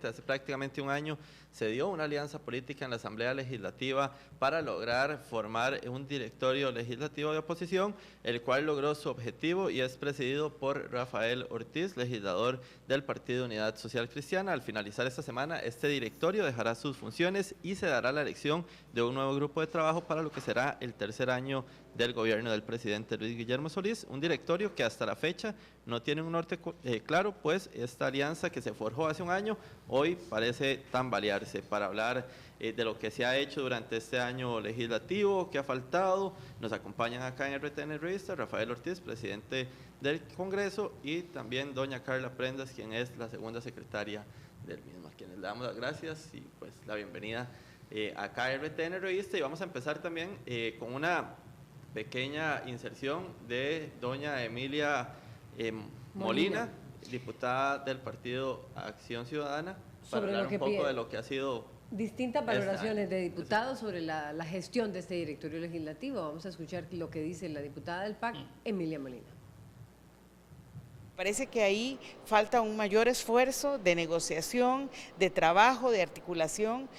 presidente, hace prácticamente un año se dio una alianza política en la Asamblea Legislativa para lograr formar un directorio legislativo de oposición, el cual logró su objetivo y es presidido por Rafael Ortiz, legislador del Partido Unidad Social Cristiana. Al finalizar esta semana, este directorio dejará sus funciones y se dará la elección de un nuevo grupo de trabajo para lo que será el tercer año del gobierno del presidente Luis Guillermo Solís, un directorio que hasta la fecha no tiene un norte claro, pues esta alianza que se forjó hace un año hoy parece tambalearse. Para hablar de lo que se ha hecho durante este año legislativo, qué ha faltado, nos acompañan acá en RTN Revista Rafael Ortiz, presidente del Congreso, y también doña Carla Prendas, quien es la segunda secretaria del mismo, a quienes le damos las gracias y pues la bienvenida acá a RTN Revista. Y vamos a empezar también con una pequeña inserción de doña Emilia Molina, diputada del Partido Acción Ciudadana, para hablar un poco de lo que ha sido distintas valoraciones de diputados sobre la gestión de este directorio legislativo. Vamos a escuchar lo que dice la diputada del PAC, Emilia Molina. Parece que ahí falta un mayor esfuerzo de negociación, de trabajo, de articulación.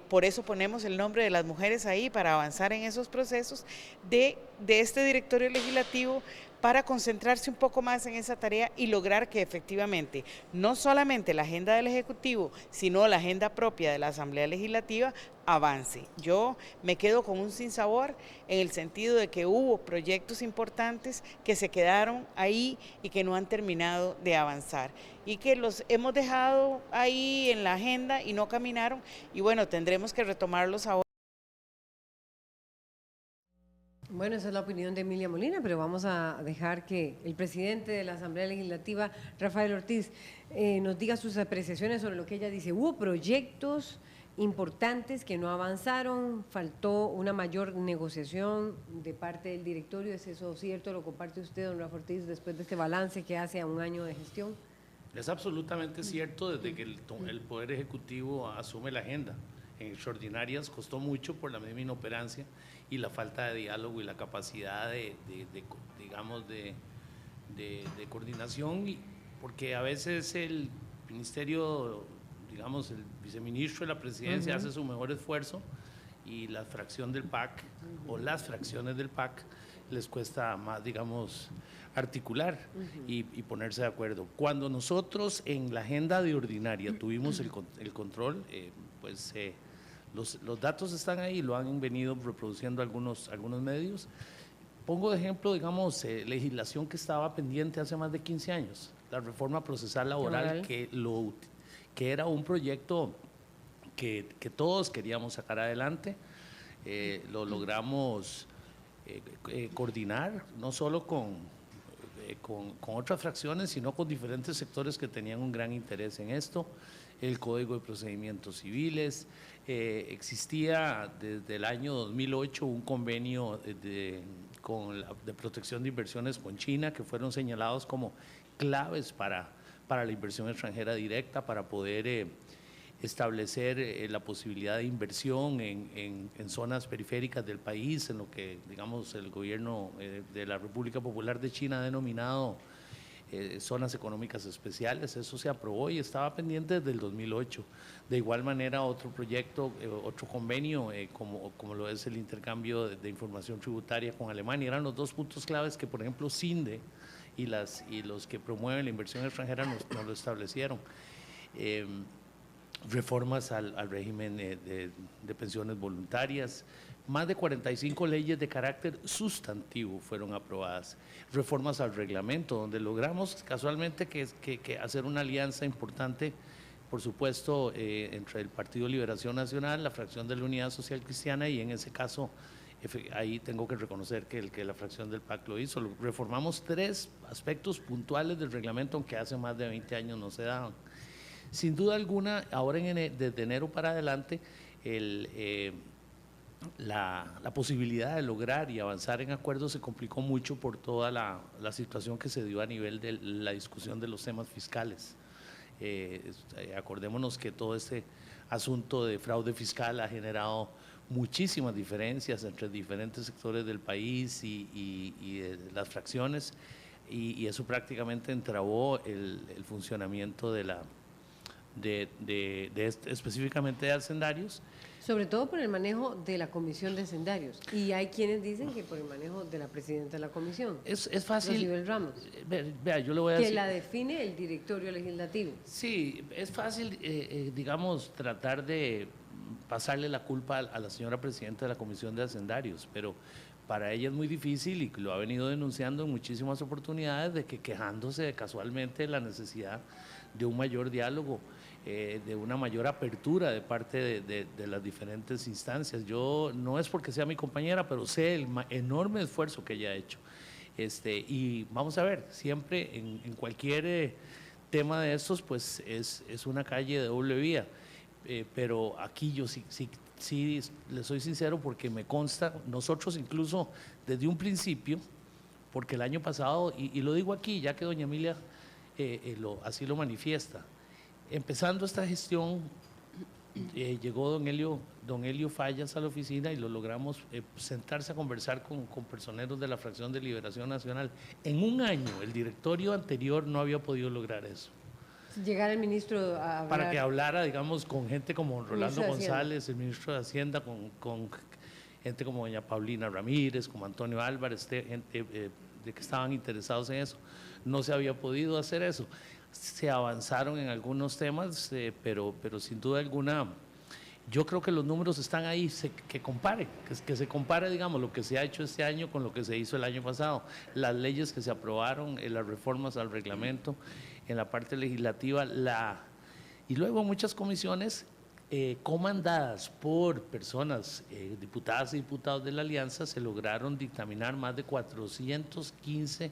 Por eso ponemos el nombre de las mujeres ahí, para avanzar en esos procesos de este directorio legislativo, para concentrarse un poco más en esa tarea y lograr que efectivamente no solamente la agenda del Ejecutivo, sino la agenda propia de la Asamblea Legislativa avance. Yo me quedo con un sinsabor en el sentido de que hubo proyectos importantes que se quedaron ahí y que no han terminado de avanzar y que los hemos dejado ahí en la agenda y no caminaron, y bueno, tendremos que retomarlos ahora. Bueno, esa es la opinión de Emilia Molina, pero vamos a dejar que el presidente de la Asamblea Legislativa, Rafael Ortiz, nos diga sus apreciaciones sobre lo que ella dice. Hubo proyectos importantes que no avanzaron, faltó una mayor negociación de parte del directorio. ¿Es eso cierto? ¿Lo comparte usted, don Rafael Ortiz, después de este balance que hace a un año de gestión? Es absolutamente cierto. Desde que el Poder Ejecutivo asume la agenda en extraordinarias, costó mucho por la misma inoperancia y la falta de diálogo y la capacidad de coordinación, porque a veces el ministerio, digamos, el viceministro de la presidencia hace su mejor esfuerzo y la fracción del PAC o las fracciones del PAC les cuesta más, digamos, articular y ponerse de acuerdo. Cuando nosotros en la agenda de ordinaria tuvimos el control, los datos están ahí, lo han venido reproduciendo algunos medios. Pongo de ejemplo, digamos, legislación que estaba pendiente hace más de 15 años, la reforma procesal laboral, que era un proyecto que todos queríamos sacar adelante. Lo logramos coordinar, no solo con otras fracciones, sino con diferentes sectores que tenían un gran interés en esto. El Código de Procedimientos Civiles, existía desde el año 2008 un convenio de protección de inversiones con China, que fueron señalados como claves para la inversión extranjera directa, para poder establecer la posibilidad de inversión en zonas periféricas del país, en lo que, digamos, el gobierno de la República Popular de China ha denominado zonas económicas especiales. Eso se aprobó y estaba pendiente desde el 2008. De igual manera, otro proyecto, otro convenio, como lo es el intercambio de información tributaria con Alemania, eran los dos puntos claves que, por ejemplo, CINDE y los que promueven la inversión extranjera nos lo establecieron. Reformas al régimen de pensiones voluntarias. Más de 45 leyes de carácter sustantivo fueron aprobadas. Reformas al reglamento, donde logramos casualmente que hacer una alianza importante, por supuesto, entre el Partido Liberación Nacional, la fracción de la Unidad Social Cristiana, y en ese caso, ahí tengo que reconocer que la fracción del PAC lo hizo. Reformamos 3 aspectos puntuales del reglamento, aunque hace más de 20 años no se daban. Sin duda alguna, ahora desde enero para adelante, la posibilidad de lograr y avanzar en acuerdos se complicó mucho por toda la situación que se dio a nivel de la discusión de los temas fiscales. Acordémonos que todo este asunto de fraude fiscal ha generado muchísimas diferencias entre diferentes sectores del país y de las fracciones, y eso prácticamente entravó el funcionamiento de específicamente de hacendarios. Sobre todo por el manejo de la comisión de hacendarios. Y hay quienes dicen que por el manejo de la presidenta de la comisión. Es fácil. Rocibel Ramos. Vea, yo le voy a que decir. la define el directorio legislativo. Sí, es fácil, digamos, tratar de pasarle la culpa a la señora presidenta de la Comisión de Hacendarios, pero para ella es muy difícil y lo ha venido denunciando en muchísimas oportunidades de que quejándose casualmente de la necesidad de un mayor diálogo, de una mayor apertura de parte de las diferentes instancias. Yo no es porque sea mi compañera, pero sé el enorme esfuerzo que ella ha hecho. Y vamos a ver, siempre en cualquier tema de estos, pues es una calle de doble vía. Pero aquí yo sí le soy sincero porque me consta, nosotros incluso desde un principio, porque el año pasado, y lo digo aquí ya que doña Emilia así lo manifiesta, empezando esta gestión, llegó don Elio Fallas a la oficina y lo logramos sentarse a conversar con personeros de la Fracción de Liberación Nacional. En un año, el directorio anterior no había podido lograr eso. Llegar el ministro a hablar. Para que hablara, digamos, con gente como Rolando González, el ministro de Hacienda, con gente como doña Paulina Ramírez, como Antonio Álvarez, gente de que estaban interesados en eso. No se había podido hacer eso. Se avanzaron en algunos temas, pero sin duda alguna, yo creo que los números están ahí, que se compare, digamos, lo que se ha hecho este año con lo que se hizo el año pasado, las leyes que se aprobaron, las reformas al reglamento, en la parte legislativa, y luego muchas comisiones comandadas por personas, diputadas y diputados de la Alianza, se lograron dictaminar más de 415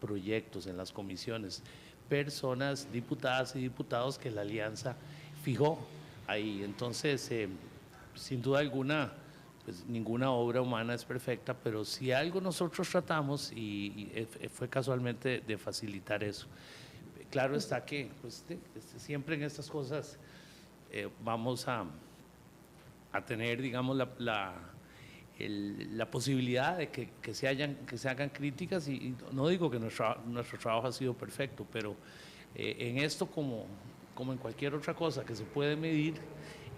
proyectos en las comisiones, personas, diputadas y diputados que la Alianza fijó ahí. Entonces, sin duda alguna, pues ninguna obra humana es perfecta, pero si algo nosotros tratamos, y fue casualmente de facilitar eso. Claro está que pues, siempre en estas cosas vamos a tener, digamos, la posibilidad de que se hagan críticas, y no digo que nuestro trabajo ha sido perfecto, pero en esto como en cualquier otra cosa que se puede medir,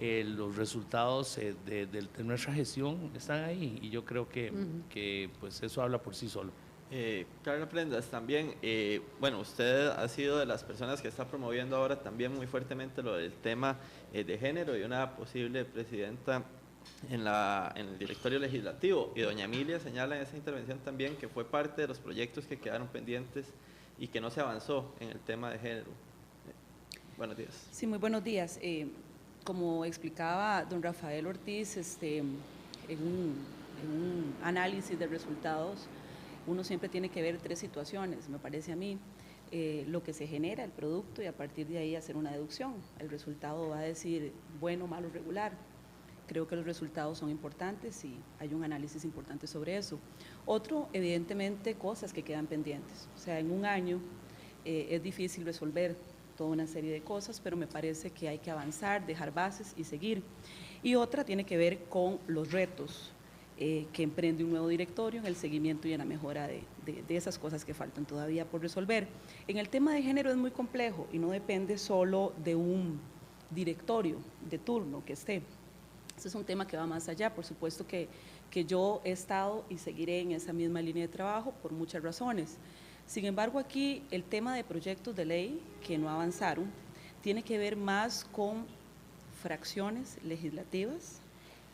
los resultados de nuestra gestión están ahí, y yo creo que pues eso habla por sí solo. Carla Prendas, también, bueno, usted ha sido de las personas que está promoviendo ahora también muy fuertemente lo del tema de género y una posible presidenta en el directorio legislativo. Y doña Emilia señala en esa intervención también que fue parte de los proyectos que quedaron pendientes y que no se avanzó en el tema de género. Buenos días. Sí, muy buenos días. Como explicaba don Rafael Ortiz, en un análisis de resultados, uno siempre tiene que ver tres situaciones, me parece a mí, lo que se genera, el producto, y a partir de ahí hacer una deducción. El resultado va a decir bueno, malo, regular. Creo que los resultados son importantes y hay un análisis importante sobre eso. Otro, evidentemente, cosas que quedan pendientes. O sea, en un año es difícil resolver toda una serie de cosas, pero me parece que hay que avanzar, dejar bases y seguir. Y otra tiene que ver con los retos que emprende un nuevo directorio en el seguimiento y en la mejora de esas cosas que faltan todavía por resolver. En el tema de género es muy complejo y no depende solo de un directorio de turno que esté. Este es un tema que va más allá. Por supuesto que yo he estado y seguiré en esa misma línea de trabajo por muchas razones. Sin embargo, aquí el tema de proyectos de ley que no avanzaron tiene que ver más con fracciones legislativas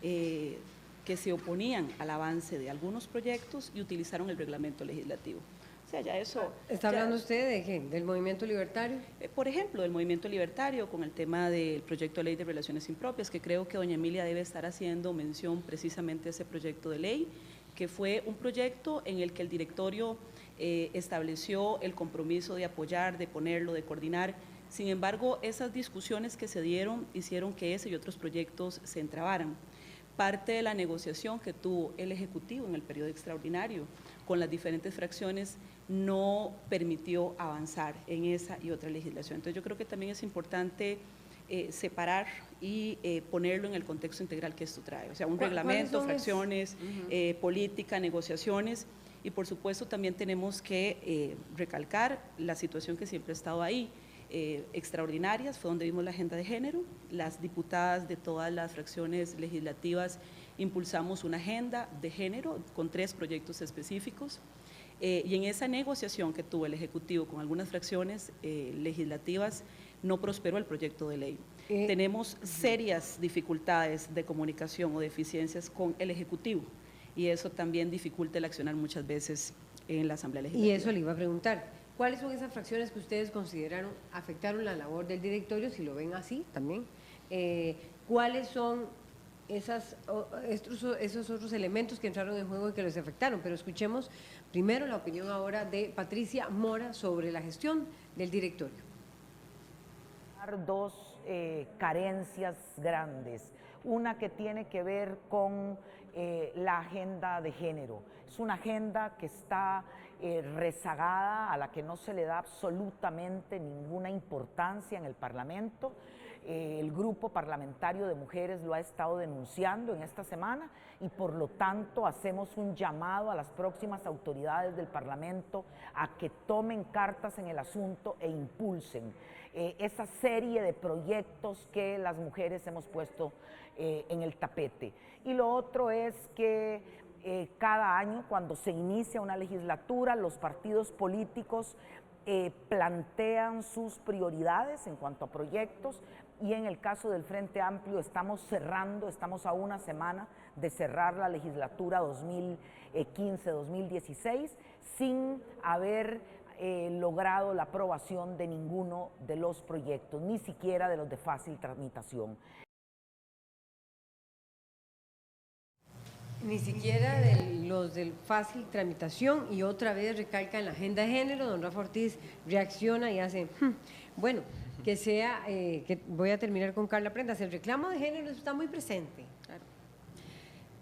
que se oponían al avance de algunos proyectos y utilizaron el reglamento legislativo. O sea, ya eso... ¿Está hablando usted de qué? ¿Del movimiento libertario? Por ejemplo, del movimiento libertario, con el tema del proyecto de ley de relaciones impropias, que creo que doña Emilia debe estar haciendo mención precisamente a ese proyecto de ley, que fue un proyecto en el que el directorio estableció el compromiso de apoyar, de ponerlo, de coordinar. Sin embargo, esas discusiones que se dieron hicieron que ese y otros proyectos se entrabaran. Parte de la negociación que tuvo el Ejecutivo en el periodo extraordinario con las diferentes fracciones no permitió avanzar en esa y otra legislación. Entonces yo creo que también es importante separar y ponerlo en el contexto integral que esto trae. O sea, un reglamento, fracciones, política, negociaciones, y por supuesto también tenemos que recalcar la situación que siempre ha estado ahí. extraordinarias, fue donde vimos la agenda de género. Las diputadas de todas las fracciones legislativas impulsamos una agenda de género con 3 proyectos específicos. Y en esa negociación que tuvo el Ejecutivo con algunas fracciones legislativas, no prosperó el proyecto de ley. Tenemos serias dificultades de comunicación o deficiencias con el Ejecutivo, y eso también dificulta el accionar muchas veces en la Asamblea Legislativa. Y eso le iba a preguntar, ¿cuáles son esas fracciones que ustedes consideraron afectaron la labor del directorio, si lo ven así también? ¿Cuáles son esos otros elementos que entraron en juego y que los afectaron? Pero escuchemos primero la opinión ahora de Patricia Mora sobre la gestión del directorio. 2 carencias grandes. Una que tiene que ver con la agenda de género. Es una agenda que está rezagada, a la que no se le da absolutamente ninguna importancia en el Parlamento. El grupo parlamentario de mujeres lo ha estado denunciando en esta semana y por lo tanto hacemos un llamado a las próximas autoridades del Parlamento a que tomen cartas en el asunto e impulsen esa serie de proyectos que las mujeres hemos puesto en el tapete. Y lo otro es que cada año, cuando se inicia una legislatura, los partidos políticos plantean sus prioridades en cuanto a proyectos, y en el caso del Frente Amplio estamos a una semana de cerrar la legislatura 2015-2016 sin haber logrado la aprobación de ninguno de los proyectos, ni siquiera de los de fácil tramitación. Ni siquiera de los de fácil tramitación, y otra vez recalca en la agenda de género. Don Rafa Ortiz reacciona y hace, bueno, que sea, que voy a terminar con Carla Prendas, el reclamo de género está muy presente. Claro.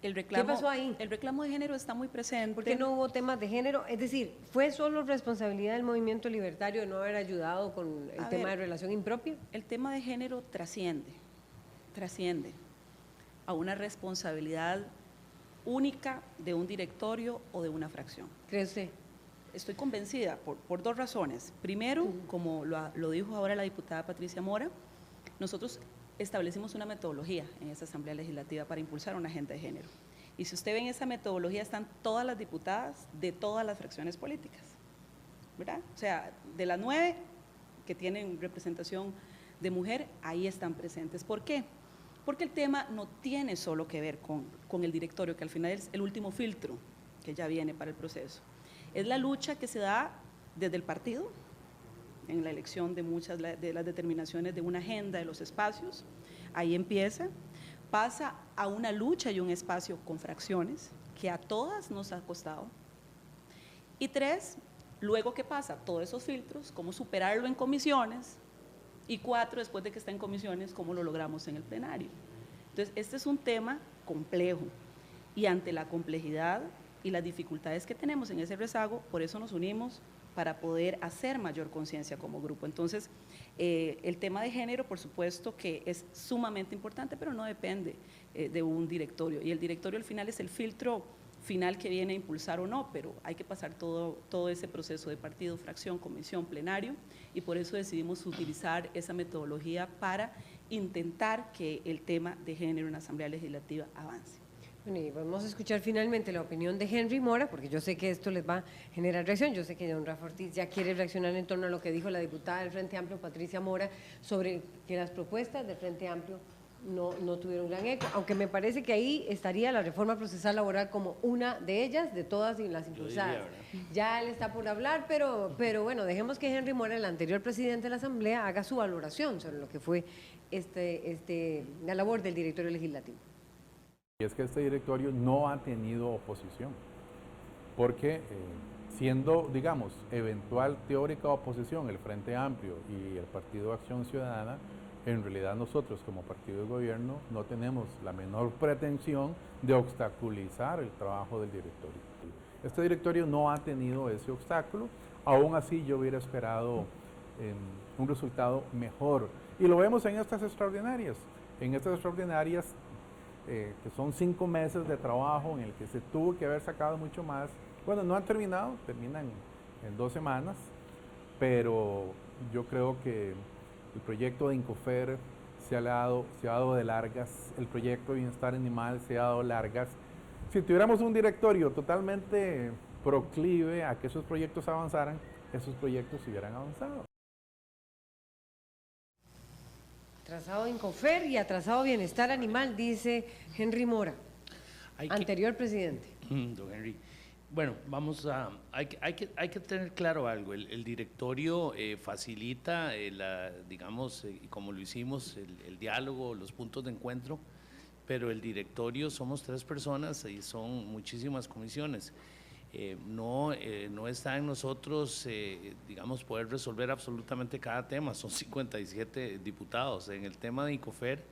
¿Qué pasó ahí? El reclamo de género está muy presente. ¿Por qué no hubo temas de género? Es decir, ¿fue solo responsabilidad del movimiento libertario de no haber ayudado con el tema de relación impropia? El tema de género trasciende a una responsabilidad única de un directorio o de una fracción. ¿Cree usted? Estoy convencida por 2 razones. Primero, como lo dijo ahora la diputada Patricia Mora, nosotros establecimos una metodología en esa Asamblea Legislativa para impulsar una agenda de género. Y si usted ve en esa metodología están todas las diputadas de todas las fracciones políticas, ¿verdad? O sea, de las 9 que tienen representación de mujer, ahí están presentes. ¿Por qué? Porque el tema no tiene solo que ver con el directorio, que al final es el último filtro que ya viene para el proceso. Es la lucha que se da desde el partido, en la elección de muchas de las determinaciones de una agenda de los espacios. Ahí empieza, pasa a una lucha y un espacio con fracciones, que a todas nos ha costado. Y 3, luego ¿qué pasa? Todos esos filtros, cómo superarlo en comisiones, y 4, después de que está en comisiones, cómo lo logramos en el plenario. Entonces, este es un tema complejo, y ante la complejidad y las dificultades que tenemos en ese rezago, por eso nos unimos para poder hacer mayor conciencia como grupo. Entonces, el tema de género, por supuesto que es sumamente importante, pero no depende de un directorio, y el directorio al final es el filtro final que viene a impulsar o no, pero hay que pasar todo ese proceso de partido, fracción, comisión, plenario, y por eso decidimos utilizar esa metodología para intentar que el tema de género en la Asamblea Legislativa avance. Bueno, y vamos a escuchar finalmente la opinión de Henry Mora, porque yo sé que esto les va a generar reacción. Yo sé que don Rafa Ortiz ya quiere reaccionar en torno a lo que dijo la diputada del Frente Amplio, Patricia Mora, sobre que las propuestas del Frente Amplio no tuvieron gran eco, aunque me parece que ahí estaría la reforma procesal laboral como una de ellas, de todas las impulsadas. Ya él está por hablar, pero bueno, dejemos que Henry Mora, el anterior presidente de la Asamblea, haga su valoración sobre lo que fue la labor del directorio legislativo. Y es que este directorio no ha tenido oposición, porque siendo, digamos, eventual teórica oposición el Frente Amplio y el Partido Acción Ciudadana, en realidad nosotros como partido de gobierno no tenemos la menor pretensión de obstaculizar el trabajo del directorio. Este directorio no ha tenido ese obstáculo, aún así yo hubiera esperado un resultado mejor. Y lo vemos en estas extraordinarias. En estas extraordinarias, que son 5 meses de trabajo en el que se tuvo que haber sacado mucho más. Bueno, no han terminado, terminan en 2 semanas, pero yo creo que el proyecto de Incofer se ha dado de largas, el proyecto de bienestar animal se ha dado largas. Si tuviéramos un directorio totalmente proclive a que esos proyectos avanzaran, esos proyectos se hubieran avanzado. Atrasado Incofer y atrasado bienestar animal, dice Henry Mora, anterior presidente. Don Henry, bueno, hay que tener claro algo. El directorio facilita, digamos, como lo hicimos, el diálogo, los puntos de encuentro, pero el directorio somos 3 personas y son muchísimas comisiones. No está en nosotros, digamos, poder resolver absolutamente cada tema. Son 57 diputados. En el tema de Incofer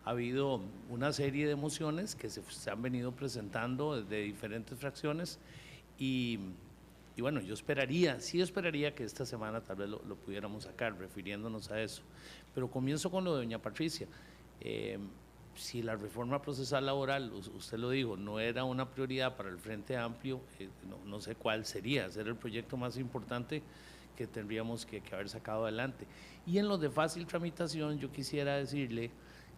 ha habido una serie de mociones que se han venido presentando de diferentes fracciones y bueno, yo esperaría que esta semana tal vez lo pudiéramos sacar, refiriéndonos a eso. Pero comienzo con lo de doña Patricia. Si la reforma procesal laboral, usted lo dijo, no era una prioridad para el Frente Amplio, no sé cuál sería, ser el proyecto más importante que tendríamos que haber sacado adelante. Y en los de fácil tramitación, yo quisiera decirle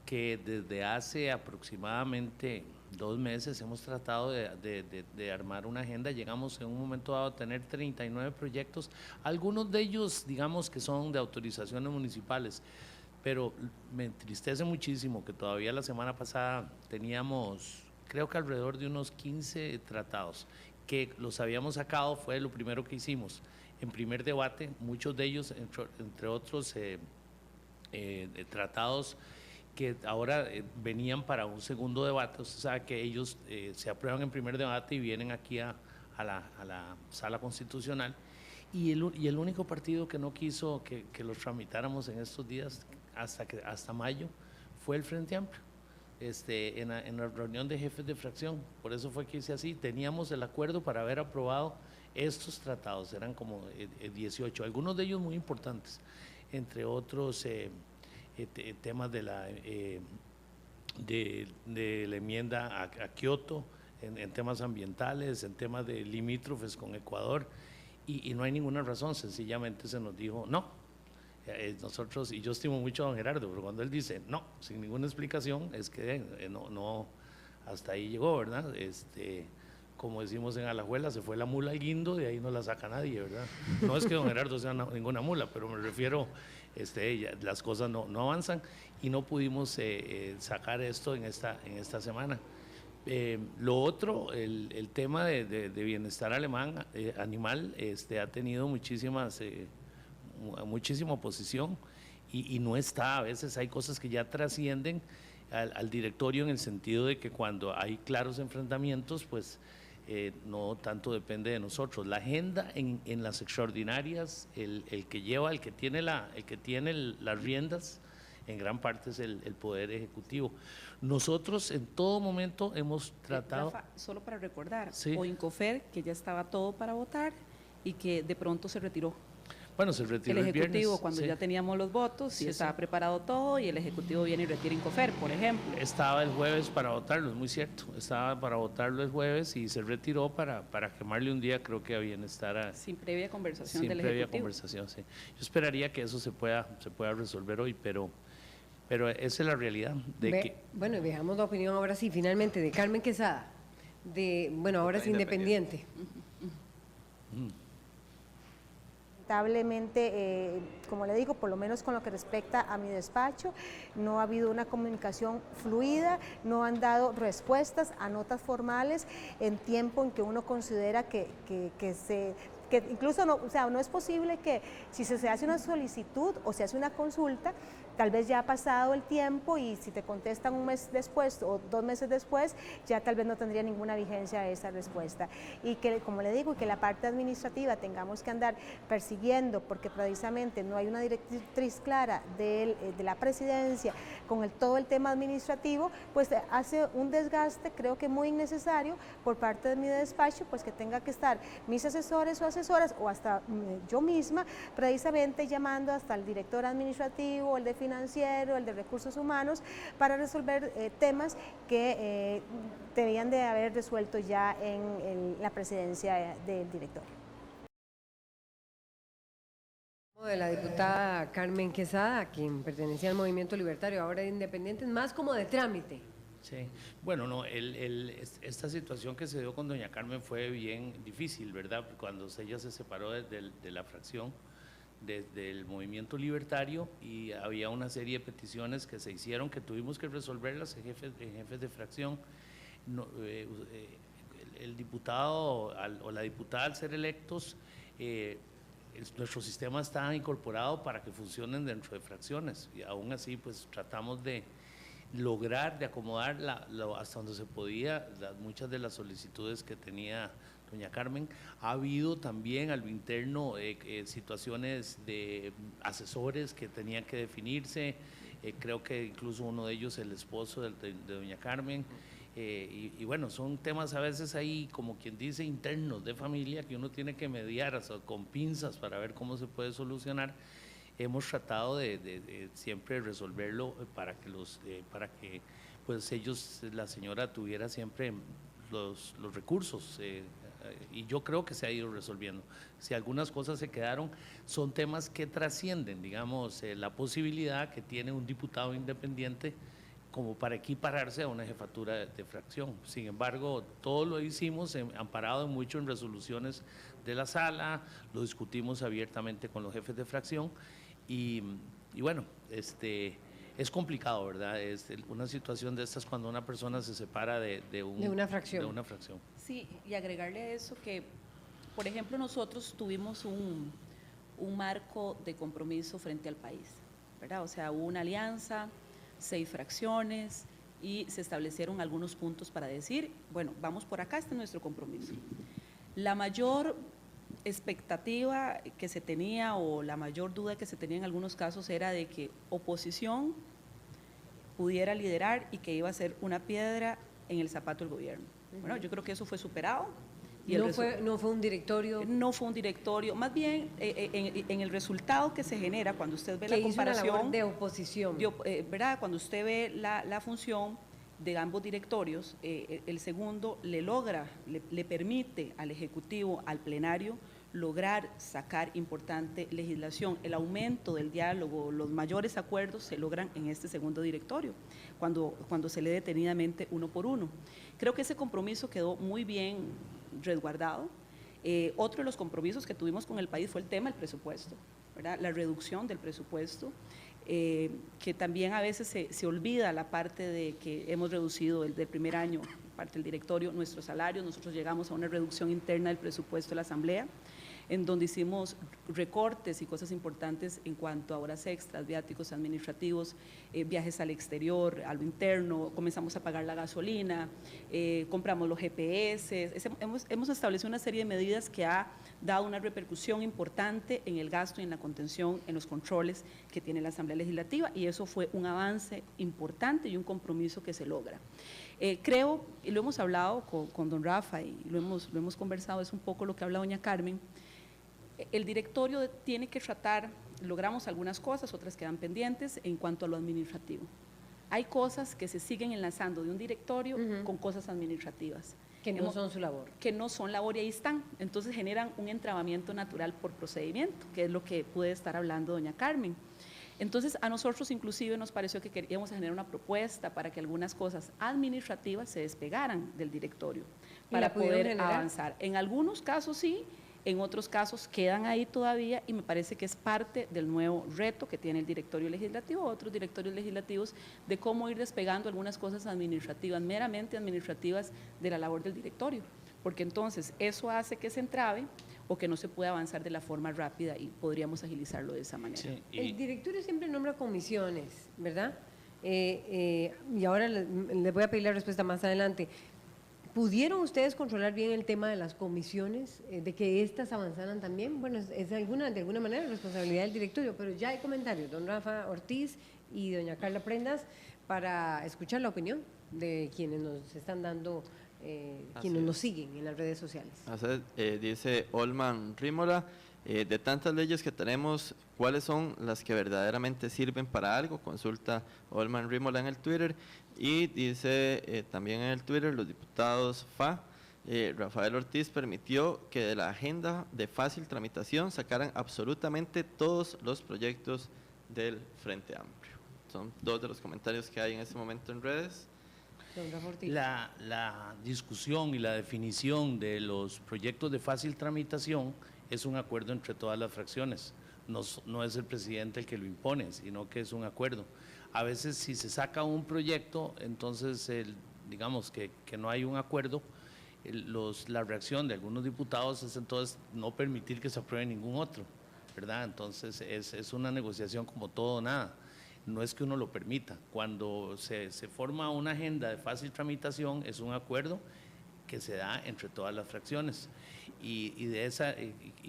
que desde hace aproximadamente 2 meses hemos tratado de armar una agenda. Llegamos en un momento dado a tener 39 proyectos, algunos de ellos digamos que son de autorizaciones municipales, pero me entristece muchísimo que todavía la semana pasada teníamos, creo que alrededor de unos 15 tratados, que los habíamos sacado, fue lo primero que hicimos. En primer debate, muchos de ellos, entre otros tratados que ahora venían para un segundo debate. Usted sabe que ellos se aprueban en primer debate y vienen aquí a la sala constitucional. Y el único partido que no quiso que los tramitáramos en estos días, hasta mayo, fue el Frente Amplio, en la reunión de jefes de fracción. Por eso fue que hice así. Teníamos el acuerdo para haber aprobado estos tratados, eran como 18, algunos de ellos muy importantes, entre otros temas de la enmienda a Kioto, en temas ambientales, en temas de limítrofes con Ecuador, y no hay ninguna razón, sencillamente se nos dijo no. Nosotros, y yo estimo mucho a don Gerardo, pero cuando él dice no, sin ninguna explicación, es que no, hasta ahí llegó, ¿verdad? Como decimos en Alajuela, se fue la mula al guindo, de ahí no la saca nadie, ¿verdad? No es que don Gerardo sea ninguna mula, pero me refiero, las cosas no avanzan y no pudimos sacar esto en esta semana. Lo otro, el tema de bienestar animal, ha tenido muchísima oposición y no está, a veces hay cosas que ya trascienden al directorio, en el sentido de que cuando hay claros enfrentamientos, pues no tanto depende de nosotros. La agenda en las extraordinarias, el que tiene las riendas, en gran parte es el Poder Ejecutivo. Nosotros en todo momento hemos tratado… Rafa, solo para recordar, sí. O Incofer, que ya estaba todo para votar y que de pronto se retiró. Bueno, se retiró el Ejecutivo viernes, cuando sí. Ya teníamos los votos y estaba preparado todo, y el Ejecutivo viene y retira Incofer, por ejemplo. Estaba el jueves para votarlo, es muy cierto, estaba para votarlo el jueves y se retiró para quemarle un día, creo que a bienestar. Sin previa conversación del Ejecutivo. Sin previa conversación, sí. Yo esperaría que eso se pueda resolver hoy, pero esa es la realidad. Bueno, y veamos la opinión ahora sí, finalmente, de Carmen Quesada, ahora es independiente. Lamentablemente, como le digo, por lo menos con lo que respecta a mi despacho, no ha habido una comunicación fluida, no han dado respuestas a notas formales en tiempo en que uno considera que incluso no es posible que si se hace una solicitud o se hace una consulta, tal vez ya ha pasado el tiempo y si te contestan un mes después o 2 meses después, ya tal vez no tendría ninguna vigencia esa respuesta. Y que, como le digo, que la parte administrativa tengamos que andar persiguiendo, porque precisamente no hay una directriz clara de la presidencia con todo el tema administrativo, pues hace un desgaste, creo que muy innecesario por parte de mi despacho, pues que tenga que estar mis asesores o asesoras o hasta yo misma, precisamente llamando hasta el director administrativo, el de financiero, el de recursos humanos, para resolver temas que debían de haber resuelto ya en la presidencia del director. De la diputada Carmen Quesada, quien pertenecía al Movimiento Libertario, ahora de Independientes, más como de trámite. Sí, bueno, no, esta situación que se dio con doña Carmen fue bien difícil, ¿verdad? Cuando ella se separó de la fracción, desde el Movimiento Libertario, y había una serie de peticiones que se hicieron que tuvimos que resolverlas en jefes de fracción. No, el diputado o la diputada al ser electos, nuestro sistema está incorporado para que funcionen dentro de fracciones, y aún así pues tratamos de lograr, de acomodar hasta donde se podía muchas de las solicitudes que tenía doña Carmen. Ha habido también a lo interno situaciones de asesores que tenían que definirse, creo que incluso uno de ellos el esposo de doña Carmen, y bueno, son temas a veces ahí, como quien dice, internos de familia, que uno tiene que mediar hasta con pinzas para ver cómo se puede solucionar. Hemos tratado de siempre resolverlo para que pues ellos, la señora tuviera siempre los recursos, y yo creo que se ha ido resolviendo. Si algunas cosas se quedaron, son temas que trascienden, digamos, la posibilidad que tiene un diputado independiente como para equipararse a una jefatura de fracción. Sin embargo, todo lo hicimos amparado mucho en resoluciones de la sala, lo discutimos abiertamente con los jefes de fracción, y bueno, es complicado, ¿verdad? Es una situación de estas cuando una persona se separa de una fracción. de una fracción. Sí, y agregarle a eso que, por ejemplo, nosotros tuvimos un marco de compromiso frente al país, ¿verdad? O sea, hubo una alianza, 6 fracciones, y se establecieron algunos puntos para decir, bueno, vamos por acá, este es nuestro compromiso. La mayor expectativa que se tenía, o la mayor duda que se tenía en algunos casos, era de que oposición pudiera liderar y que iba a ser una piedra en el zapato del gobierno. Bueno, yo creo que eso fue superado. Y no fue un directorio. No fue un directorio, más bien en el resultado que se genera cuando usted ve la comparación. Hizo una labor de oposición. ¿Verdad? Cuando usted ve la función de ambos directorios, el segundo le permite al Ejecutivo, al plenario, lograr sacar importante legislación. El aumento del diálogo, los mayores acuerdos se logran en este segundo directorio, cuando se lee detenidamente uno por uno. Creo que ese compromiso quedó muy bien resguardado. Otro de los compromisos que tuvimos con el país fue el tema del presupuesto, ¿verdad? La reducción del presupuesto, que también a veces se olvida la parte de que hemos reducido del primer año, parte del directorio, nuestros salarios. Nosotros llegamos a una reducción interna del presupuesto de la Asamblea, en donde hicimos recortes y cosas importantes en cuanto a horas extras, viáticos administrativos, viajes al exterior, a lo interno, comenzamos a pagar la gasolina, compramos los GPS, hemos establecido una serie de medidas que ha dado una repercusión importante en el gasto y en la contención, en los controles que tiene la Asamblea Legislativa, y eso fue un avance importante y un compromiso que se logra. Creo, y lo hemos hablado con don Rafa y lo hemos conversado, es un poco lo que habla doña Carmen. El directorio tiene que tratar, logramos algunas cosas, otras quedan pendientes en cuanto a lo administrativo. Hay cosas que se siguen enlazando de un directorio con cosas administrativas. Que no son su labor. Que no son labor, y ahí están. Entonces generan un entrabamiento natural por procedimiento, que es lo que puede estar hablando doña Carmen. Entonces, a nosotros inclusive nos pareció que queríamos generar una propuesta para que algunas cosas administrativas se despegaran del directorio, para poder avanzar. En algunos casos sí, en otros casos quedan ahí todavía, y me parece que es parte del nuevo reto que tiene el directorio legislativo, otros directorios legislativos, de cómo ir despegando algunas cosas administrativas, meramente administrativas, de la labor del directorio, porque entonces eso hace que se entrabe o que no se pueda avanzar de la forma rápida, y podríamos agilizarlo de esa manera. Sí, El directorio siempre nombra comisiones, ¿verdad? Y ahora les voy a pedir la respuesta más adelante. ¿Pudieron ustedes controlar bien el tema de las comisiones, de que éstas avanzaran también? Bueno, es de alguna manera responsabilidad del directorio, pero ya hay comentarios, don Rafa Ortiz y doña Carla Prendas, para escuchar la opinión de quienes nos están dando, quienes nos siguen en las redes sociales. Dice Olman Rímola, de tantas leyes que tenemos, ¿cuáles son las que verdaderamente sirven para algo? Consulta Olman Rímola en el Twitter. Y dice también en el Twitter, los diputados FA, Rafael Ortiz permitió que de la agenda de fácil tramitación sacaran absolutamente todos los proyectos del Frente Amplio. Son dos de los comentarios que hay en este momento en redes. La discusión y la definición de los proyectos de fácil tramitación es un acuerdo entre todas las fracciones. No es el presidente el que lo impone, sino que es un acuerdo. A veces si se saca un proyecto, entonces digamos que no hay un acuerdo, la reacción de algunos diputados es entonces no permitir que se apruebe ningún otro, ¿verdad? Entonces es una negociación como todo o nada. No es que uno lo permita. Cuando se forma una agenda de fácil tramitación, es un acuerdo que se da entre todas las fracciones. Y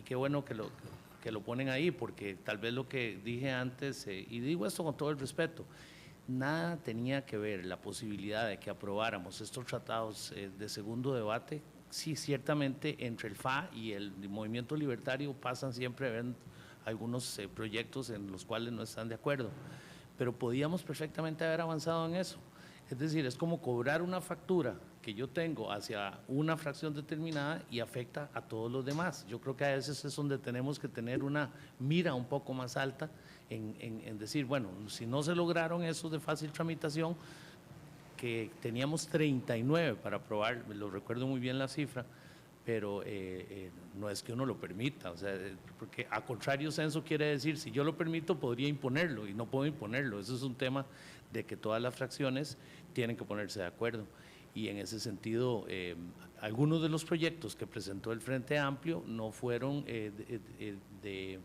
qué bueno que lo ponen ahí, porque tal vez lo que dije antes, y digo esto con todo el respeto, nada tenía que ver la posibilidad de que aprobáramos estos tratados de segundo debate. Sí, ciertamente entre el FA y el Movimiento Libertario pasan siempre a ver algunos proyectos en los cuales no están de acuerdo, pero podíamos perfectamente haber avanzado en eso. Es decir, es como cobrar una factura que yo tengo hacia una fracción determinada y afecta a todos los demás. Yo creo que a veces es donde tenemos que tener una mira un poco más alta en decir, bueno, si no se lograron esos de fácil tramitación, que teníamos 39 para aprobar, lo recuerdo muy bien la cifra, pero no es que uno lo permita, o sea, porque a contrario censo quiere decir, si yo lo permito podría imponerlo y no puedo imponerlo. Eso es un tema de que todas las fracciones tienen que ponerse de acuerdo, y en ese sentido algunos de los proyectos que presentó el Frente Amplio no fueron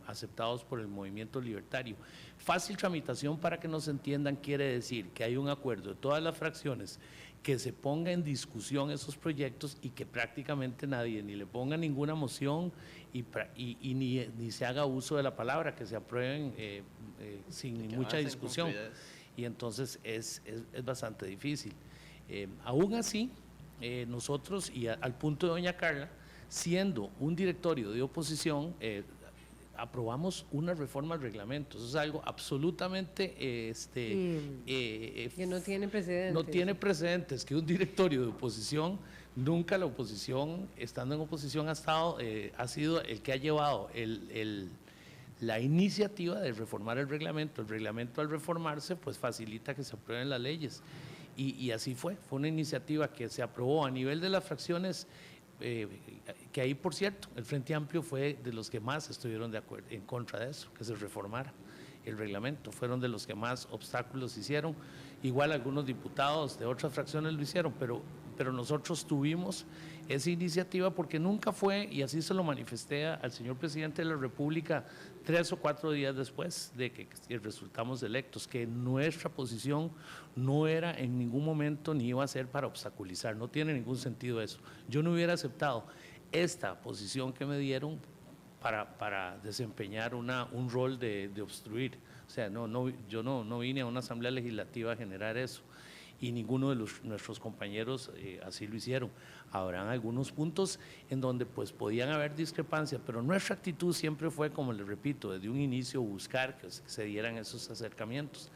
aceptados por el Movimiento Libertario. Fácil tramitación, para que nos entiendan, quiere decir que hay un acuerdo de todas las fracciones, que se ponga en discusión esos proyectos y que prácticamente nadie ni le ponga ninguna moción y ni se haga uso de la palabra, que se aprueben sin mucha discusión. Y entonces es bastante difícil. Aún así, nosotros, y al punto de doña Carla, siendo un directorio de oposición, aprobamos una reforma al reglamento. Eso es algo absolutamente que no tiene precedentes. No tiene precedentes, que un directorio de oposición, nunca la oposición, estando en oposición, ha sido el que ha llevado la iniciativa de reformar el reglamento. El reglamento, al reformarse, pues facilita que se aprueben las leyes. Y así fue una iniciativa que se aprobó a nivel de las fracciones, que ahí, por cierto, el Frente Amplio fue de los que más estuvieron de acuerdo en contra de eso, que se reformara el reglamento. Fueron de los que más obstáculos hicieron. Igual algunos diputados de otras fracciones lo hicieron, pero nosotros tuvimos esa iniciativa porque nunca fue, y así se lo manifesté al señor presidente de la República 3 o 4 días después de que resultamos electos, que nuestra posición no era en ningún momento ni iba a ser para obstaculizar. No tiene ningún sentido eso. Yo no hubiera aceptado esta posición que me dieron para desempeñar un rol de obstruir. O sea, yo no vine a una asamblea legislativa a generar eso, y ninguno de nuestros compañeros así lo hicieron. Habrán algunos puntos en donde pues podían haber discrepancias, pero nuestra actitud siempre fue, como les repito, desde un inicio buscar que se dieran esos acercamientos.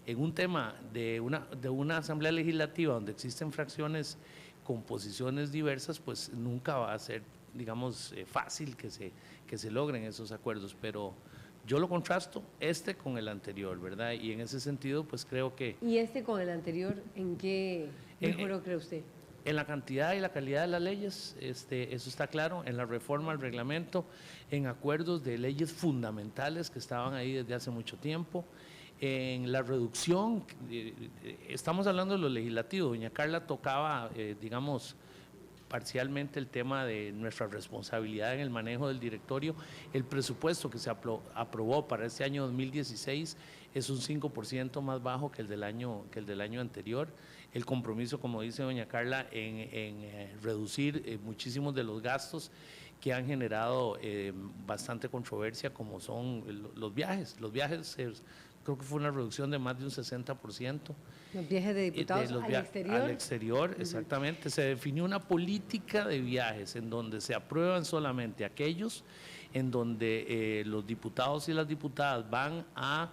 En un tema de una asamblea legislativa donde existen fracciones con posiciones diversas, pues nunca va a ser, digamos, fácil que se logren esos acuerdos, pero yo lo contrasto con el anterior, ¿verdad? Y en ese sentido, pues creo que... ¿Y con el anterior, en qué mejoró, cree usted? En la cantidad y la calidad de las leyes, eso está claro, en la reforma al reglamento, en acuerdos de leyes fundamentales que estaban ahí desde hace mucho tiempo, en la reducción, estamos hablando de lo legislativo. Doña Carla tocaba, digamos, parcialmente el tema de nuestra responsabilidad en el manejo del directorio. El presupuesto que se aprobó para este año 2016 es un 5% más bajo que el del año anterior. El compromiso, como dice doña Carla, en reducir muchísimos de los gastos que han generado bastante controversia, como son los viajes. Los viajes, creo que fue una reducción de más de un 60%. Los viajes de diputados al exterior. Al exterior, exactamente. Se definió una política de viajes en donde se aprueban solamente aquellos en donde los diputados y las diputadas van a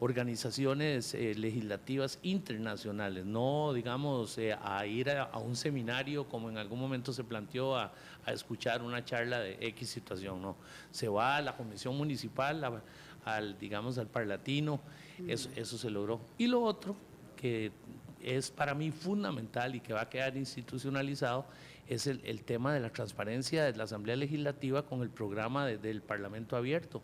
organizaciones legislativas internacionales, no digamos a ir a un seminario como en algún momento se planteó a escuchar una charla de X situación, no, se va a la comisión municipal, digamos al parlatino, eso se logró. Y lo otro que es para mí fundamental y que va a quedar institucionalizado es el tema de la transparencia de la Asamblea Legislativa con el programa del Parlamento Abierto,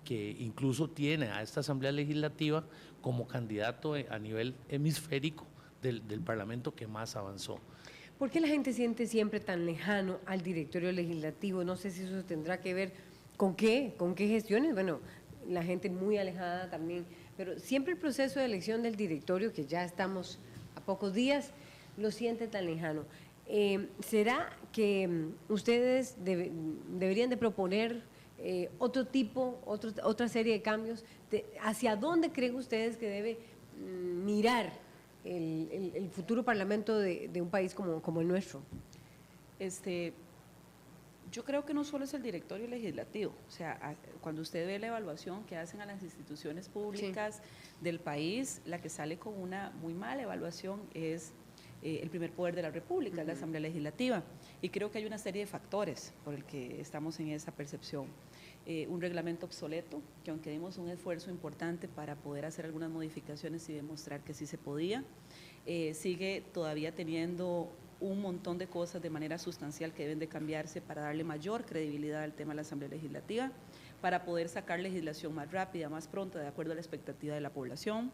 que incluso tiene a esta Asamblea Legislativa como candidato a nivel hemisférico del Parlamento que más avanzó. ¿Por qué la gente siente siempre tan lejano al directorio legislativo? No sé si eso tendrá que ver con qué gestiones. Bueno, la gente muy alejada también, pero siempre el proceso de elección del directorio, que ya estamos a pocos días, lo siente tan lejano. ¿Será que ustedes deberían de proponer otra serie de cambios? ¿Hacia dónde creen ustedes que debe mirar el futuro parlamento de un país como el nuestro? Yo creo que no solo es el directorio legislativo, o sea, cuando usted ve la evaluación que hacen a las instituciones públicas del país, la que sale con una muy mala evaluación es el primer poder de la República, la Asamblea Legislativa, y creo que hay una serie de factores por el que estamos en esa percepción. Un reglamento obsoleto, que aunque dimos un esfuerzo importante para poder hacer algunas modificaciones y demostrar que sí se podía, sigue todavía teniendo un montón de cosas de manera sustancial que deben de cambiarse para darle mayor credibilidad al tema de la Asamblea Legislativa, para poder sacar legislación más rápida, más pronta, de acuerdo a la expectativa de la población.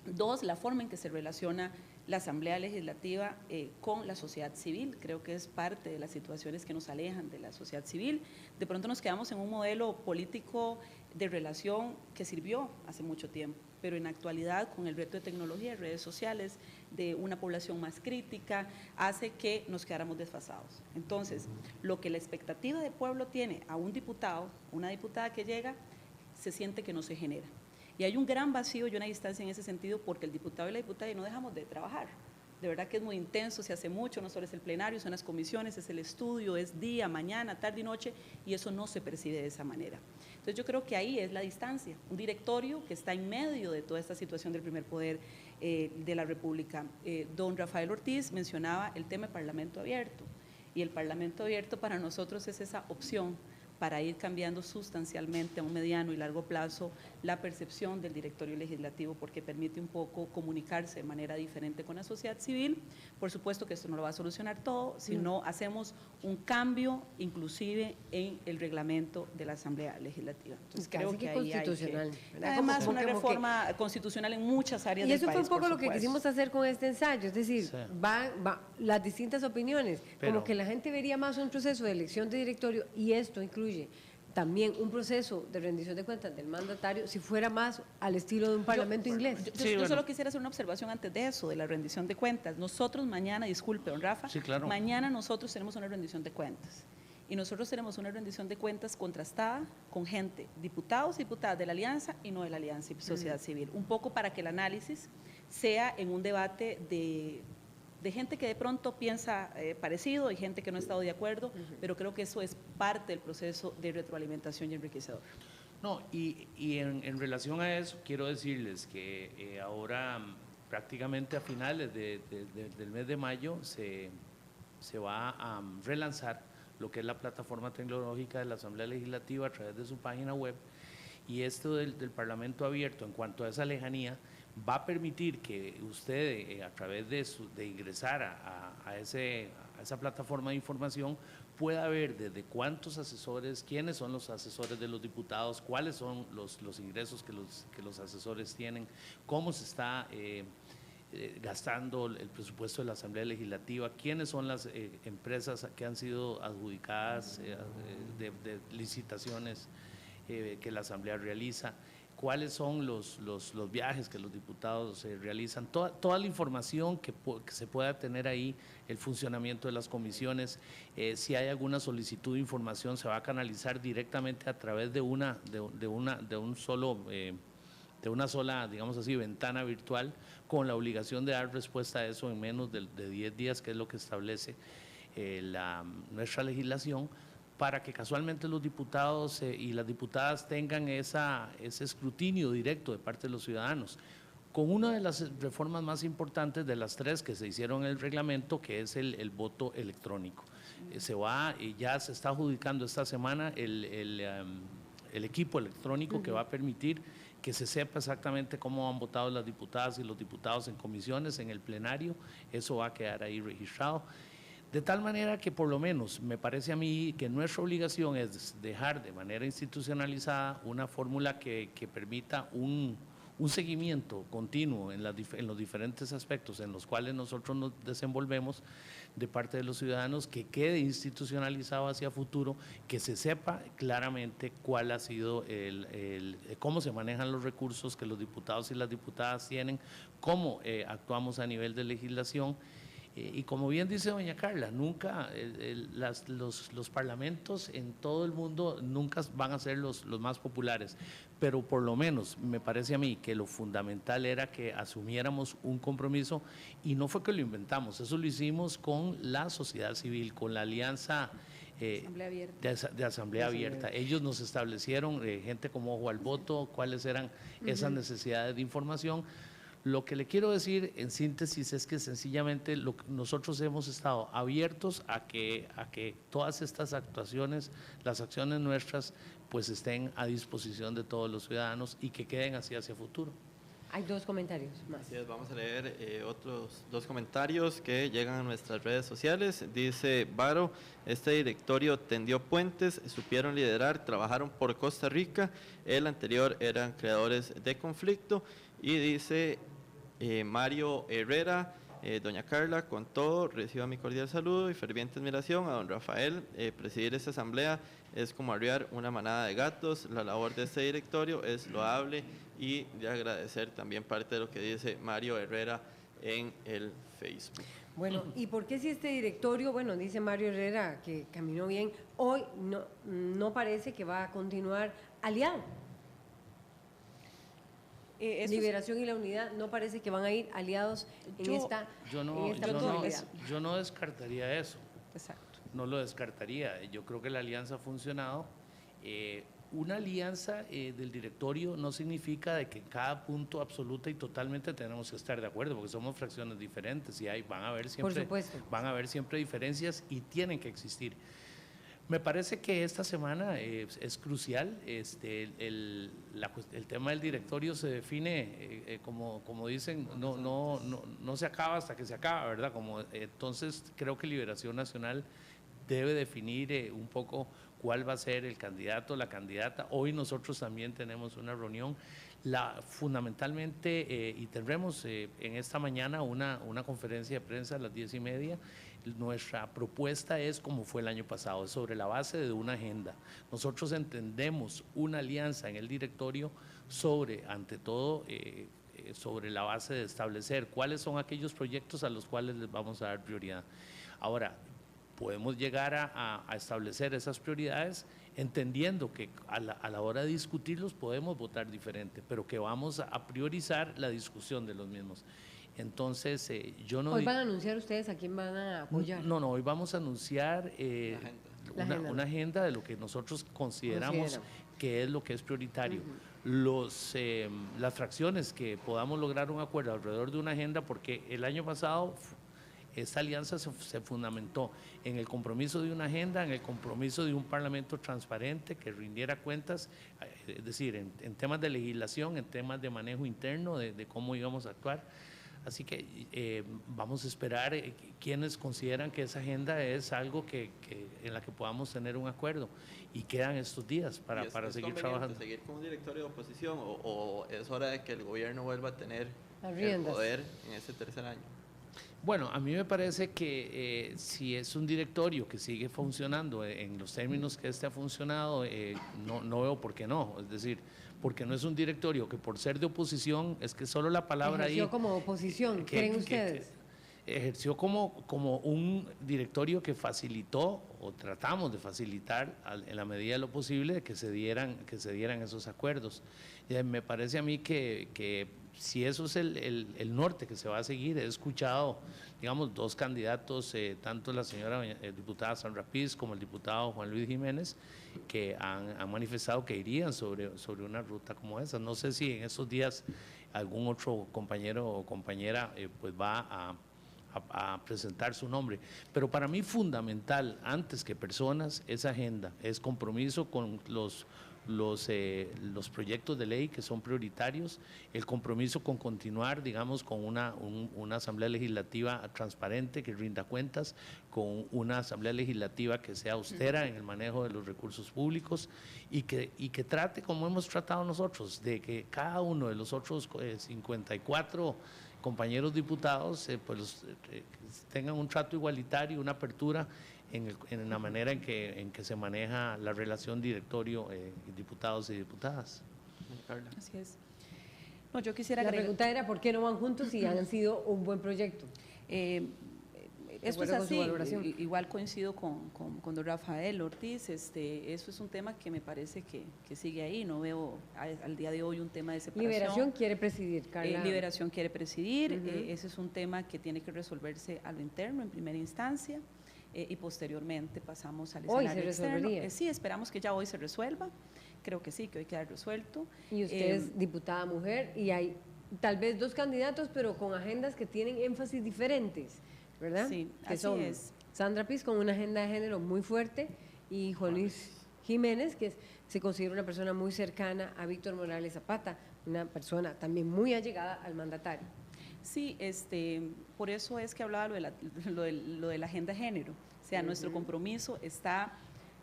Dos, la forma en que se relaciona la Asamblea Legislativa con la sociedad civil. Creo que es parte de las situaciones que nos alejan de la sociedad civil. De pronto nos quedamos en un modelo político de relación que sirvió hace mucho tiempo, pero en la actualidad, con el reto de tecnología y redes sociales, de una población más crítica, hace que nos quedáramos desfasados. Entonces, lo que la expectativa del pueblo tiene a un diputado, una diputada que llega, se siente que no se genera. Y hay un gran vacío y una distancia en ese sentido, porque el diputado y la diputada no dejamos de trabajar. De verdad que es muy intenso, se hace mucho, no solo es el plenario, son las comisiones, es el estudio, es día, mañana, tarde y noche, y eso no se percibe de esa manera. Entonces yo creo que ahí es la distancia, un directorio que está en medio de toda esta situación del primer poder de la República. Don Rafael Ortiz mencionaba el tema del Parlamento Abierto, y el Parlamento Abierto para nosotros es esa opción para ir cambiando sustancialmente a un mediano y largo plazo la percepción del directorio legislativo, porque permite un poco comunicarse de manera diferente con la sociedad civil. Por supuesto que esto no lo va a solucionar todo, si no hacemos un cambio inclusive en el reglamento de la Asamblea Legislativa. Entonces creo que ahí constitucional, hay además una reforma constitucional en muchas áreas del país. Y eso fue un poco lo que quisimos hacer con este ensayo, es decir, sí, va las distintas opiniones, pero como que la gente vería más un proceso de elección de directorio, y esto incluye también un proceso de rendición de cuentas del mandatario, si fuera más al estilo de un parlamento inglés. Yo solo quisiera hacer una observación antes de eso, de la rendición de cuentas. Nosotros mañana, disculpe, don Rafa, sí, claro, mañana nosotros tenemos una rendición de cuentas. Y nosotros tenemos una rendición de cuentas contrastada con gente, diputados y diputadas de la Alianza y no de la Alianza y sociedad civil. Un poco para que el análisis sea en un debate de gente que de pronto piensa parecido y gente que no ha estado de acuerdo, pero creo que eso es parte del proceso de retroalimentación y enriquecedor. No, y en relación a eso, quiero decirles que ahora prácticamente a finales del mes de mayo se va a relanzar lo que es la plataforma tecnológica de la Asamblea Legislativa a través de su página web, y esto del Parlamento Abierto, en cuanto a esa lejanía, va a permitir que usted a través de ingresar a esa plataforma de información pueda ver desde cuántos asesores, quiénes son los asesores de los diputados, cuáles son los ingresos que los asesores tienen, cómo se está gastando el presupuesto de la Asamblea Legislativa, quiénes son las empresas que han sido adjudicadas de licitaciones que la Asamblea realiza, cuáles son los viajes que los diputados realizan, toda la información que se pueda tener ahí, el funcionamiento de las comisiones, si hay alguna solicitud de información se va a canalizar directamente a través de una sola, digamos así, ventana virtual, con la obligación de dar respuesta a eso en menos de 10 días, que es lo que establece nuestra legislación, para que casualmente los diputados y las diputadas tengan ese escrutinio directo de parte de los ciudadanos, con una de las reformas más importantes de las 3 que se hicieron en el reglamento, que es el voto electrónico. Ya se está adjudicando esta semana el equipo electrónico que va a permitir que se sepa exactamente cómo han votado las diputadas y los diputados en comisiones, en el plenario. Eso va a quedar ahí registrado. De tal manera que por lo menos me parece a mí que nuestra obligación es dejar de manera institucionalizada una fórmula que permita un seguimiento continuo en los diferentes aspectos en los cuales nosotros nos desenvolvemos de parte de los ciudadanos, que quede institucionalizado hacia futuro, que se sepa claramente cuál ha sido cómo se manejan los recursos que los diputados y las diputadas tienen, cómo actuamos a nivel de legislación. Y como bien dice doña Carla, nunca los parlamentos en todo el mundo nunca van a ser los más populares, pero por lo menos me parece a mí que lo fundamental era que asumiéramos un compromiso, y no fue que lo inventamos, eso lo hicimos con la sociedad civil, con la alianza de Asamblea Abierta. Ellos nos establecieron, gente como Ojo al Voto, cuáles eran esas necesidades de información. Lo que le quiero decir en síntesis es que sencillamente nosotros hemos estado abiertos a que todas estas actuaciones, las acciones nuestras, pues estén a disposición de todos los ciudadanos y que queden así hacia futuro. Hay 2 comentarios más. Así es, vamos a leer otros 2 comentarios que llegan a nuestras redes sociales. Dice Varo: este directorio tendió puentes, supieron liderar, trabajaron por Costa Rica. El anterior eran creadores de conflicto. Y dice Mario Herrera: doña Carla, con todo, reciba mi cordial saludo y ferviente admiración a don Rafael. Presidir esta asamblea es como arriar una manada de gatos. La labor de este directorio es loable, y de agradecer también parte de lo que dice Mario Herrera en el Facebook. Bueno, ¿y por qué si este directorio, bueno, dice Mario Herrera que caminó bien, hoy no parece que va a continuar aliado? Liberación y la Unidad no parece que van a ir aliados en esta yo no descartaría eso. Exacto. No lo descartaría. Yo creo que la alianza ha funcionado. Una alianza del directorio no significa de que en cada punto absoluta y totalmente tenemos que estar de acuerdo, porque somos fracciones diferentes y van a haber siempre diferencias, y tienen que existir. Me parece que esta semana es crucial. El tema del directorio se define, como dicen, no se acaba hasta que se acaba, ¿verdad? Entonces creo que Liberación Nacional debe definir un poco cuál va a ser el candidato, la candidata. Hoy nosotros también tenemos una reunión, fundamentalmente, y tendremos en esta mañana una conferencia de prensa a las 10:30. Nuestra propuesta es como fue el año pasado, es sobre la base de una agenda. Nosotros entendemos una alianza en el directorio ante todo, sobre la base de establecer cuáles son aquellos proyectos a los cuales les vamos a dar prioridad. Ahora, podemos llegar a establecer esas prioridades entendiendo que a la hora de discutirlos podemos votar diferente, pero que vamos a priorizar la discusión de los mismos. Entonces, ¿Hoy van a anunciar ustedes a quién van a apoyar? No, hoy vamos a anunciar una agenda de lo que nosotros consideramos que es lo que es prioritario. Las fracciones que podamos lograr un acuerdo alrededor de una agenda, porque el año pasado esta alianza se fundamentó en el compromiso de una agenda, en el compromiso de un parlamento transparente que rindiera cuentas, es decir, en temas de legislación, en temas de manejo interno, de cómo íbamos a actuar. Así que vamos a esperar quienes consideran que esa agenda es algo en la que podamos tener un acuerdo, y quedan estos días para seguir trabajando. ¿Seguir con un directorio de oposición o es hora de que el gobierno vuelva a tener el poder en este tercer año? Bueno, a mí me parece que si es un directorio que sigue funcionando en los términos que ha funcionado, no veo por qué no. Es decir, porque no es un directorio que por ser de oposición, es que solo la palabra ejerció como oposición, ¿creen ustedes? Ejerció como un directorio que facilitó, o tratamos de facilitar en la medida de lo posible, de que se dieran esos acuerdos. Me parece a mí que si eso es el norte que se va a seguir, he escuchado, digamos, dos candidatos, tanto la señora diputada Sandra Piz como el diputado Juan Luis Jiménez, que han manifestado que irían sobre una ruta como esa. No sé si en estos días algún otro compañero o compañera pues va a presentar su nombre, pero para mí fundamental, antes que personas, es agenda, es compromiso con los proyectos de ley que son prioritarios, el compromiso con continuar, digamos, con una asamblea legislativa transparente que rinda cuentas, con una asamblea legislativa que sea austera en el manejo de los recursos públicos y que trate, como hemos tratado nosotros, de que cada uno de los otros 54 compañeros diputados tengan un trato igualitario, una apertura en la manera en que se maneja la relación directorio diputados y diputadas. Así es. No, yo quisiera La agregar, pregunta era ¿por qué no van juntos y han sido un buen proyecto? esto es acuerdo con su así, valoración. igual coincido con don Rafael Ortiz, eso es un tema que me parece que sigue ahí, no veo al día de hoy un tema de separación. Liberación quiere presidir, Carla. Liberación quiere presidir, ese es un tema que tiene que resolverse a lo interno en primera instancia y posteriormente pasamos al Hoy escenario se externo. resolvería. Sí, esperamos que ya hoy se resuelva, creo que sí, que hoy queda resuelto. Y usted es diputada mujer y hay tal vez dos candidatos, pero con agendas que tienen énfasis diferentes, ¿verdad? Sí, que así son es. Sandra Piz con una agenda de género muy fuerte y Juan Luis Jiménez, que se considera una persona muy cercana a Víctor Morales Zapata, una persona también muy allegada al mandatario. Sí, por eso es que hablaba lo de la agenda de género. O sea, nuestro compromiso está,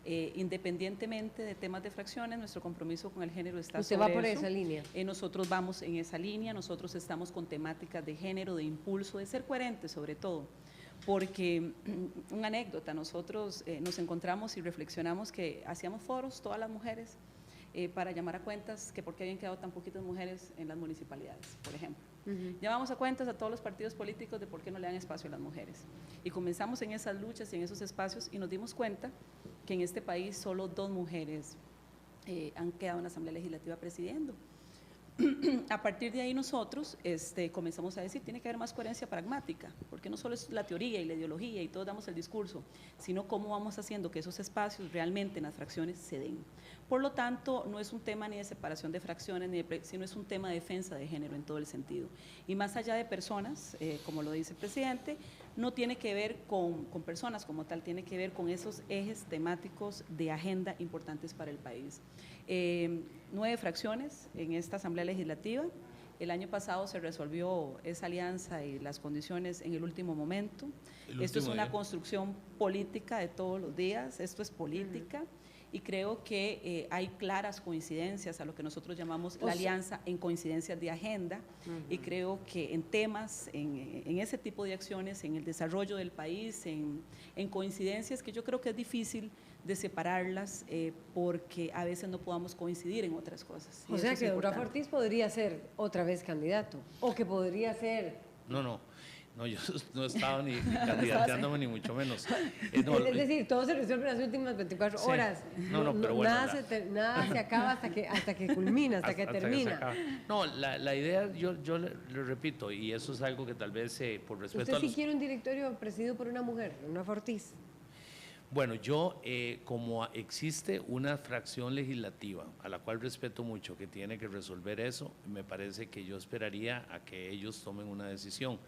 independientemente de temas de fracciones, nuestro compromiso con el género está ¿Usted sobre va por eso. esa línea? Nosotros vamos en esa línea, nosotros estamos con temáticas de género, de impulso, de ser coherentes sobre todo. Porque, una anécdota, nosotros nos encontramos y reflexionamos que hacíamos foros, todas las mujeres, para llamar a cuentas que por qué habían quedado tan poquitas mujeres en las municipalidades, por ejemplo. Llamamos a cuentas a todos los partidos políticos de por qué no le dan espacio a las mujeres. Y comenzamos en esas luchas y en esos espacios y nos dimos cuenta que en este país solo 2 mujeres han quedado en la Asamblea Legislativa presidiendo. A partir de ahí nosotros comenzamos a decir, tiene que haber más coherencia pragmática, porque no solo es la teoría y la ideología y todos damos el discurso, sino cómo vamos haciendo que esos espacios realmente en las fracciones se den. Por lo tanto, no es un tema ni de separación de fracciones, sino es un tema de defensa de género en todo el sentido. Y más allá de personas, como lo dice el presidente, no tiene que ver con personas como tal, tiene que ver con esos ejes temáticos de agenda importantes para el país. 9 fracciones en esta Asamblea Legislativa. El año pasado se resolvió esa alianza y las condiciones en el último momento. Esto es una construcción política de todos los días, esto es política. Y creo que hay claras coincidencias a lo que nosotros llamamos la alianza en coincidencias de agenda, y creo que en temas, en ese tipo de acciones, en el desarrollo del país, en coincidencias que yo creo que es difícil de separarlas porque a veces no podamos coincidir en otras cosas. O sea que don Rafa Ortiz podría ser otra vez candidato, o que podría ser… No, yo no he estado ni candidateándome ni mucho menos. Es decir, todo se resuelve en las últimas 24 horas. Pero bueno, nada se acaba hasta que culmina, hasta que termina. No, la idea, yo le repito, y eso es algo que tal vez por respeto ¿Usted sí quiere un directorio presidido por una mujer, una Ortiz? Bueno, yo, como existe una fracción legislativa, a la cual respeto mucho, que tiene que resolver eso, me parece que yo esperaría a que ellos tomen una decisión.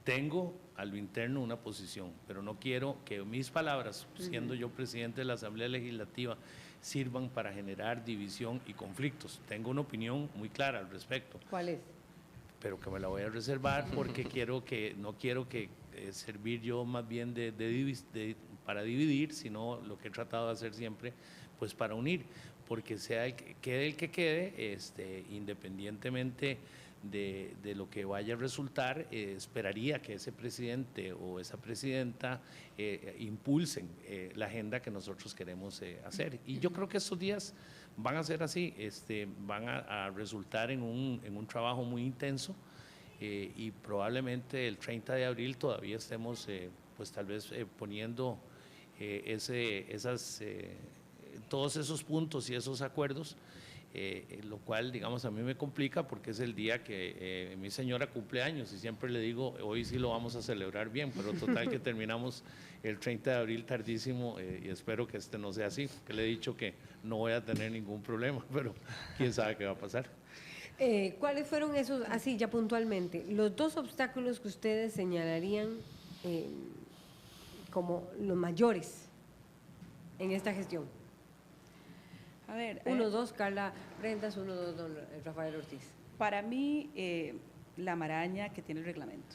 Tengo a lo interno una posición, pero no quiero que mis palabras, siendo yo presidente de la Asamblea Legislativa, sirvan para generar división y conflictos. Tengo una opinión muy clara al respecto. ¿Cuál es? Pero que me la voy a reservar porque no quiero que servir yo más bien para dividir, sino lo que he tratado de hacer siempre, pues para unir, porque sea el que quede, independientemente de lo que vaya a resultar, esperaría que ese presidente o esa presidenta impulsen la agenda que nosotros queremos hacer. Y yo creo que estos días van a ser así, van a resultar en un trabajo muy intenso, y probablemente el 30 de abril todavía estemos pues tal vez poniendo todos esos puntos y esos acuerdos lo cual, digamos, a mí me complica porque es el día que mi señora cumple años y siempre le digo, hoy sí lo vamos a celebrar bien, pero total que terminamos el 30 de abril tardísimo y espero que este no sea así, porque le he dicho que no voy a tener ningún problema, pero quién sabe qué va a pasar. ¿Cuáles fueron esos, así ya puntualmente, los 2 obstáculos que ustedes señalarían como los mayores en esta gestión? A ver, 1, 2, Carla Prendas, 1, 2, don Rafael Ortiz. para mí, la maraña que tiene el reglamento,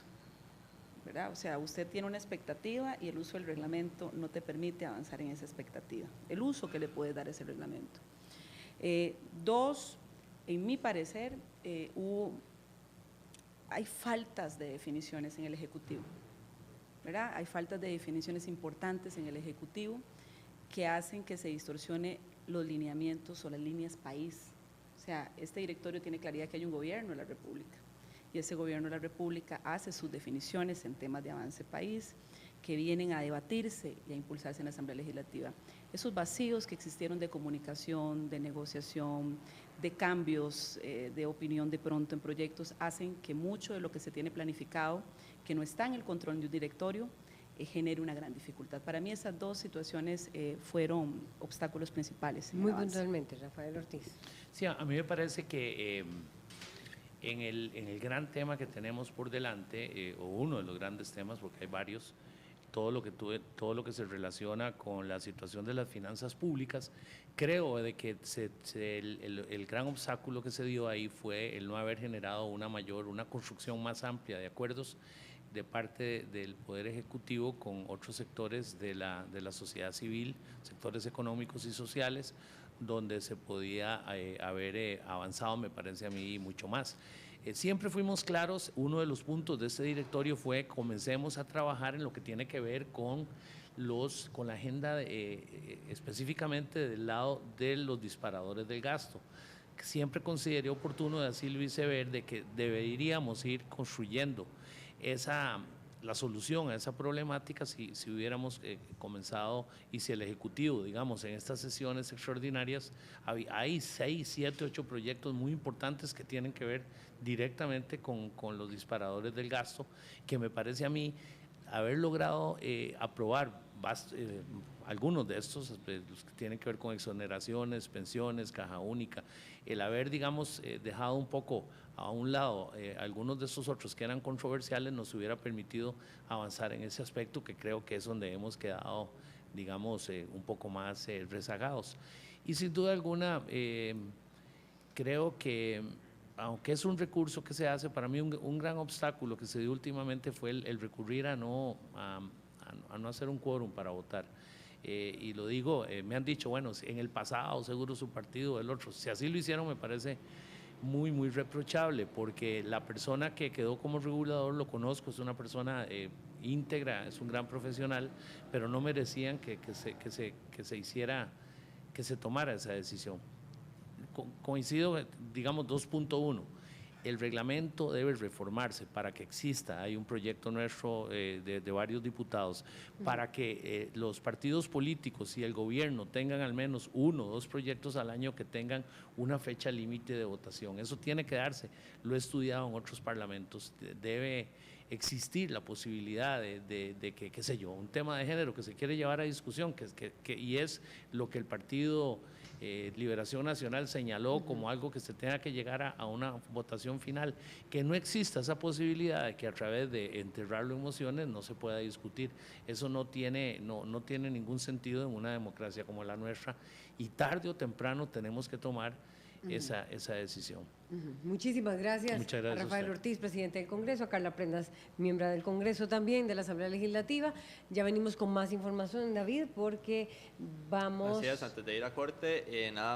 ¿verdad? O sea, usted tiene una expectativa y el uso del reglamento no te permite avanzar en esa expectativa, el uso que le puede dar ese reglamento. 2, en mi parecer, hay faltas de definiciones en el Ejecutivo, ¿verdad? Hay faltas de definiciones importantes en el Ejecutivo que hacen que se distorsione los lineamientos o las líneas país. O sea, este directorio tiene claridad que hay un gobierno de la República y ese gobierno de la República hace sus definiciones en temas de avance país que vienen a debatirse y a impulsarse en la Asamblea Legislativa. Esos vacíos que existieron de comunicación, de negociación, de cambios de opinión de pronto en proyectos, hacen que mucho de lo que se tiene planificado, que no está en el control de un directorio, genere una gran dificultad. Para mí esas 2 situaciones fueron obstáculos principales. Muy puntualmente, Rafael Ortiz. Sí, a mí me parece que en el gran tema que tenemos por delante, o uno de los grandes temas, porque hay varios, todo lo que se relaciona con la situación de las finanzas públicas, creo de que el gran obstáculo que se dio ahí fue el no haber generado una construcción más amplia de acuerdos de parte del Poder Ejecutivo con otros sectores de la sociedad civil, sectores económicos y sociales, donde se podía haber avanzado, me parece a mí, mucho más. Siempre fuimos claros, uno de los puntos de este directorio fue comencemos a trabajar en lo que tiene que ver con la agenda específicamente del lado de los disparadores del gasto. Siempre consideré oportuno, así lo hice ver, de que deberíamos ir construyendo la solución a esa problemática si hubiéramos comenzado y si el Ejecutivo, digamos, en estas sesiones extraordinarias hay 6, 7, 8 proyectos muy importantes que tienen que ver directamente con los disparadores del gasto, que me parece a mí haber logrado aprobar algunos de estos, los que tienen que ver con exoneraciones, pensiones, caja única, el haber, digamos, dejado un poco a un lado algunos de estos otros que eran controversiales nos hubiera permitido avanzar en ese aspecto que creo que es donde hemos quedado, digamos, un poco más rezagados. Y sin duda alguna, creo que aunque es un recurso que se hace, para mí un gran obstáculo que se dio últimamente fue el recurrir a no hacer un quórum para votar. Y lo digo, me han dicho, bueno, en el pasado seguro su partido, el otro, si así lo hicieron me parece muy, muy reprochable, porque la persona que quedó como regulador, lo conozco, es una persona íntegra, es un gran profesional, pero no merecían que se tomara esa decisión. Coincido, digamos, 2.1. El reglamento debe reformarse para que exista, hay un proyecto nuestro de varios diputados, para que los partidos políticos y el gobierno tengan al menos 1 o 2 proyectos al año que tengan una fecha límite de votación. Eso tiene que darse, lo he estudiado en otros parlamentos, debe existir la posibilidad de que, qué sé yo, un tema de género que se quiere llevar a discusión, y es lo que el partido Liberación Nacional señaló como algo que se tenga que llegar a una votación final, que no exista esa posibilidad de que a través de enterrarlo en mociones no se pueda discutir. Eso no tiene ningún sentido en una democracia como la nuestra, y tarde o temprano tenemos que tomar esa decisión. Muchísimas gracias, Muchas gracias a Rafael Ortiz, presidente del Congreso, a Carla Prendas, miembro del Congreso también, de la Asamblea Legislativa. Ya venimos con más información, David, porque vamos... Así es, antes de ir a corte, nada más.